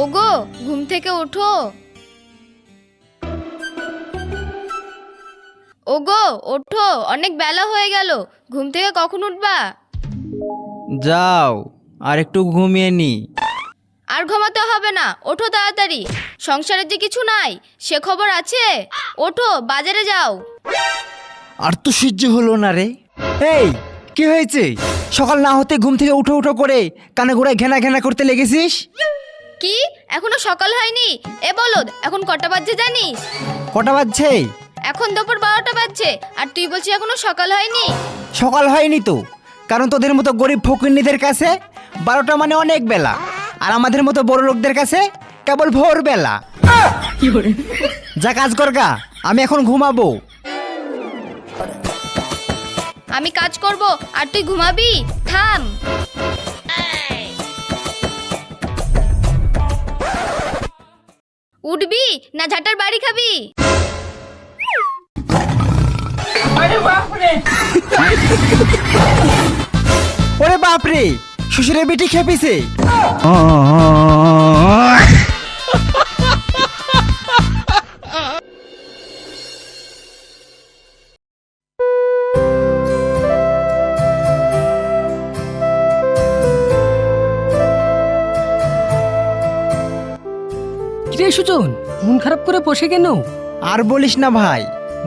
ওগো ঘুম থেকে ওঠো। ওগো ওঠো, অনেক বেলা হয়ে গেল, ঘুম থেকে কখন উঠবা? যাও আর একটু ঘুমিয়ে নি। আর ঘুমাতে হবে না, ওঠো তাড়াতাড়ি। সংসারের যে কিছু নাই সে খবর আছে? ওঠো, বাজারে যাও। আর তো সহ্য হলো না রে। এই কি হয়েছে? সকাল না হতে ঘুম থেকে উঠো উঠো করে কানে গোড়ায় ঘেনা ঘেনা করতে লেগেছিস? কি এখনো সকাল হয়নি? এ বলদ, এখন কটা বাজছে জানিস? কটা বাজছে? এখন দুপুর 12টা বাজছে, আর তুই বলছিস এখনো সকাল হয়নি? সকাল হয়নি তো, কারণ তোদের মতো গরিব ফকিন্নিদের কাছে 12টা মানে অনেক বেলা, আর আমাদের মতো বড় লোকদের কাছে কেবল ভোরবেলা। যা কাজ কর গা, আমি এখন ঘুমাবো। আমি কাজ করব আর তুই ঘুমাবি? থাম। উঠবি না ঝাঁটার বাড়ি খাবি? ওরে বাপরে, শ্বশুরের বেটি খেপিছে। কিরে সুজন, মন খারাপ করে বসে কেন? আর বলিস না ভাই,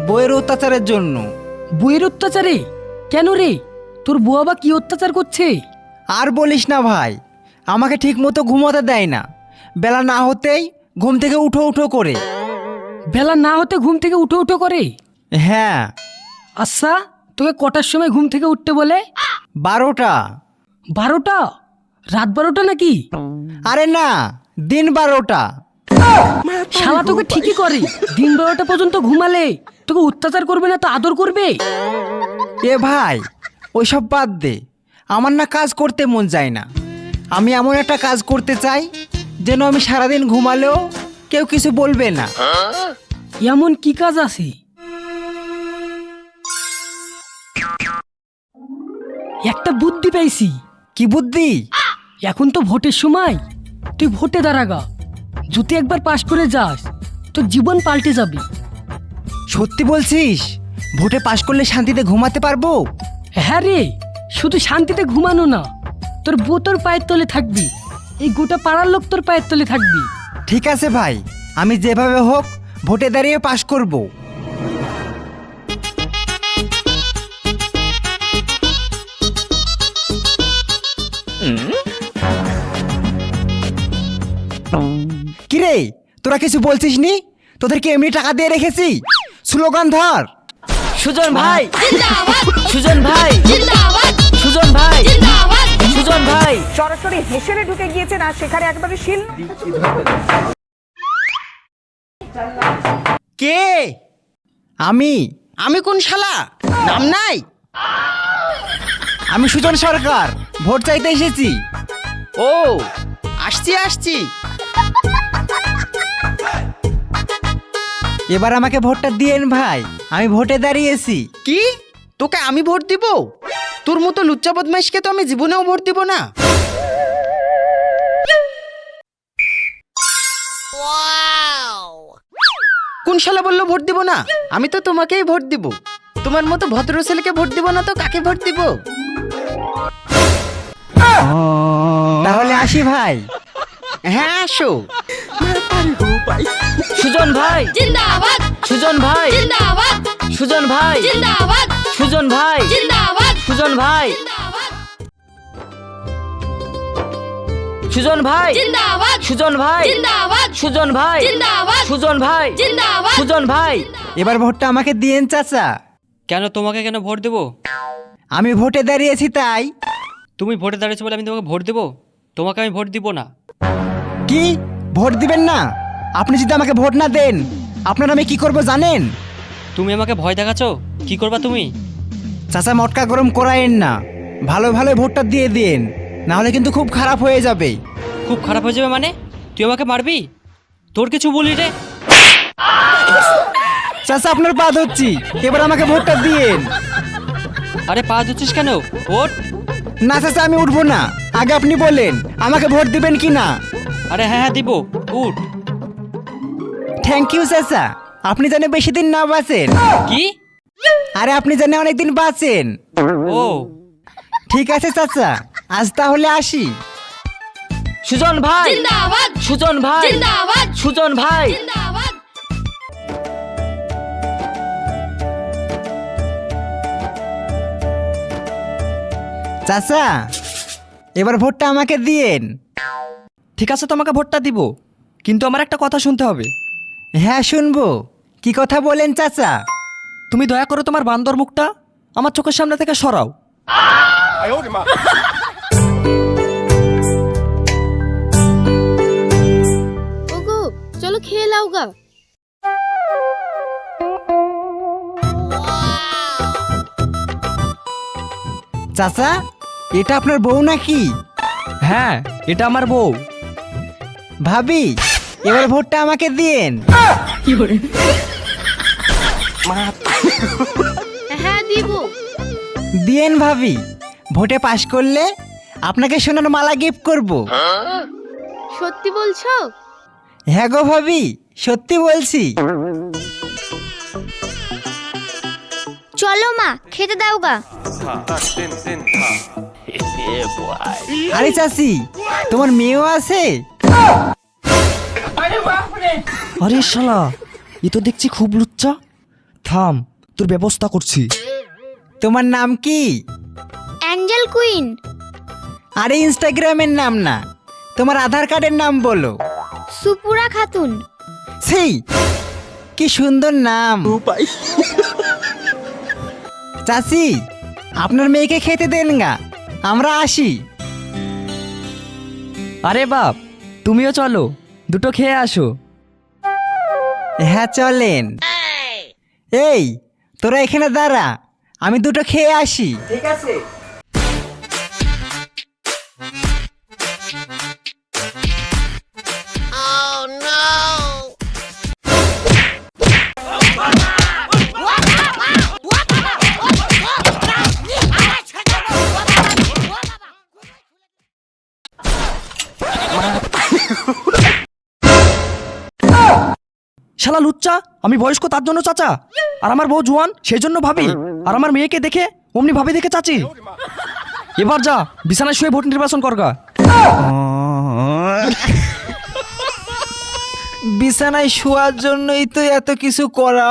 বইয়ের অত্যাচারের জন্য। বইয়ের অত্যাচারে? কেন রে, তোর বউ আবার কি অত্যাচার করছে? আর বলিস না ভাই, আমাকে ঠিক মতো ঘুমাতে দেয় না, বেলা না হতেই ঘুম থেকে উঠো উঠো করে। বেলা না হতে ঘুম থেকে উঠো উঠো করে? হ্যাঁ। আচ্ছা, তোকে কটার সময় ঘুম থেকে উঠতে বলে? 12টা। 12টা? রাত 12টা নাকি? আরে না, দিন 12টা। শালা তোকে ঠিকই করে, দিন 12টা পর্যন্ত ঘুমালে তোকে অত্যাচার করবে না তো আদর করবে? এ ভাই, ওইসব বাদ দে, আমার না কাজ করতে মন চায় না। আমি এমন একটা কাজ করতে চাই যেন আমি সারাদিন ঘুমালেও কেউ কিছু বলবে না। এমন কি কাজ আছে? একটা বুদ্ধি পেয়েছি। কি বুদ্ধি? এখন তো ভোটের সময়, তুই ভোটে দাঁড়াগা। যদি একবার পাশ করে যাস তো জীবন পাল্টে যাবে। সত্যি বলছিস? ভোটে পাশ করলে শান্তিতে ঘুমাতে পারবো? হ্যাঁ রে, শুধু শান্তিতে ঘুমানো না, তোর বউ তোর পায়ের তলে থাকবি, এই গোটা পাড়ার লোক তোর পায়ের তলে থাকবি। ঠিক আছে ভাই, আমি যেভাবে হোক ভোটে দাঁড়িয়ে পাশ করব। কিরে, তোরা কিছু বলছিস নি? তোদেরকে এমনি টাকা দিয়ে রেখেছি, স্লোগান ধর। সুজন ভাই, জিন্দাবাদ সুজন ভাই, জিন্দাবাদ সুজন ভাই, জিন্দাবাদ। সুজন ভাই। সরাসরি হেসেলে ঢুকে গিয়েছেন আর সেখানে একেবারে শিল। কে? আমি কোন শালা? নাম নাই? আমি সুজন সরকার, ভোট চাইতে এসেছি। ও, আসছি। এবার আমাকে ভোটটা দিয়েন ভাই, আমি ভোটে দাঁড়িয়েছি। কি? তোকে আমি ভোট দিব? তোর মতো লুচ্চা বদমাইশকে তো আমি জীবনেও ভোট দিব না। কোন শালা বললো ভোট দিব না? আমি তো তোমাকেই ভোট দিব। তোমার মতো ভদ্র ছেলেকে ভোট দিব না তো কাকে ভোট দিব? তাহলে আসি ভাই। হ্যাঁ আসো। সুজন ভাই, জিন্দাবাদ সুজন ভাই, জিন্দাবাদ সুজন ভাই, জিন্দাবাদ সুজন ভাই, জিন্দাবাদ সুজন ভাই, জিন্দাবাদ সুজন ভাই, জিন্দাবাদ সুজন ভাই, জিন্দাবাদ সুজন ভাই, জিন্দাবাদ সুজন ভাই, জিন্দাবাদ সুজন ভাই। এবার ভোটটা আমাকে দিয়েন চাচা। কেন তোমাকে কেন ভোট দেবো? আমি ভোটে দাঁড়িয়েছি তাই। তুমি ভোটে দাঁড়িয়েছো বলে আমি তোমাকে ভোট দেবো? তোমাকে আমি ভোট দিব না। কি ভোট দিবেন না? আপনি যদি আমাকে ভোট না দেন, আপনার আমি কি করব জানেন? তুমি আমাকে ভয় দেখাচ্ছো? কি করবা তুমি? চাচা মটকা গরম করায়েন না, ভালো ভালো ভোটটা দিয়ে দিন, না হলে কিন্তু খুব খারাপ হয়ে যাবে। খুব খারাপ হয়ে যাবে মানে? তুই আমাকে মারবি? তোর কিছু বলি রে। চাচা আপনার পা ধরছি, এবার আমাকে ভোটটা দিয়েন। আরে পা ধুচ্ছিস কেন? ওঠ। না চাচা, আমি উঠবো না, আগে আপনি বলেন আমাকে ভোট দিবেন কি না। আরে হ্যাঁ হ্যাঁ দিব, উঠ। থ্যাংক ইউ চাচা, আপনি জানে বেশি দিন না বাঁচেন। কি? আরে আপনি জানে অনেক দিন বাঁচেন। ও ঠিক আছে চাচা, আজ তাহলে আসি। সুজন ভাই, জিন্দাবাদ সুজন ভাই, জিন্দাবাদ সুজন ভাই। জিন্দাবাদ। চাচা, এবার ভোটটা আমাকে দিয়েন। ঠিক আছে, তোমাকে ভোটটা দিব, কিন্তু আমার একটা কথা শুনতে হবে। হ্যাঁ শুনবো, কি কথা বলেন চাচা? তুমি দয়া করে তোমার বান্দর মুখটা আমার চোখের সামনে থেকে সরাও। ওগো চলো খেয়ে লাও গা। চাচা, এটা আপনার বউ নাকি? হ্যাঁ, এটা আমার বউ। ভাবি, এবার ভোটটা আমাকে দিয়েন। হ্যাঁ দিব। দিয়েন ভাবি, ভোটে পাশ করলে আপনাকে সোনার মালা গিফট করব। সত্যি বলছো? হ্যাঁ গো ভাবি, সত্যি বলছি। চলো মা, খেতে দাও গা। আরে চাচি, তোমার মেয়েও আছে? আরে শালা, এ তো দেখছি খুব লুচ্চা। থাম, তোর ব্যবস্থা করছি। তোমার নাম কি? Angel queen. আরে ইনস্টাগ্রামের নাম না, তোমার আধার কার্ডের নাম বলো। সুপুরা খাতুন। সেই কি সুন্দর নাম। চাচি, আপনার মেয়েকে খেতে দেন গা, আমরা আসি। আরে বাপ, তুমিও চলো, দুটো খেয়ে আসো। হ্যাঁ চলেন। এই তোরা এখানে দাঁড়া, আমি দুটো খেয়ে আসি। ঠিক আছে। শালা লুচ্চা, আমি বয়স্ক তার জন্য চাচা, আর আমার বউ জোয়ান সেই জন্য ভাবি, আর আমার মেয়েকে দেখে অমনি ভাবি দেখে চাচি। এবার যা বিছানায় শুয়ে ভোট নির্বাচন করগা। বিছানায় শোয়ার জন্যই তো এত কিছু করা।